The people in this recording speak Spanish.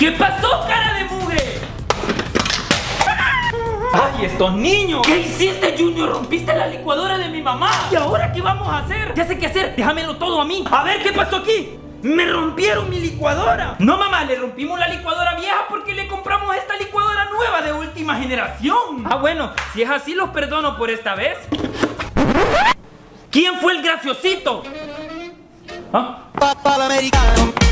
¿Qué pasó, cara de mugre? ¡Ay, estos niños! ¿Qué hiciste, Junior? Rompiste la licuadora de mi mamá. ¿Y ahora qué vamos a hacer? Ya sé qué hacer. Déjamelo todo a mí. A ver, ¿qué pasó aquí? ¡Me rompieron mi licuadora! No, mamá, le rompimos la licuadora vieja porque le compramos esta licuadora nueva de última generación. Ah, bueno, si es así, los perdono por esta vez. ¿Quién fue el graciosito? ¿Ah? Papa l'americano.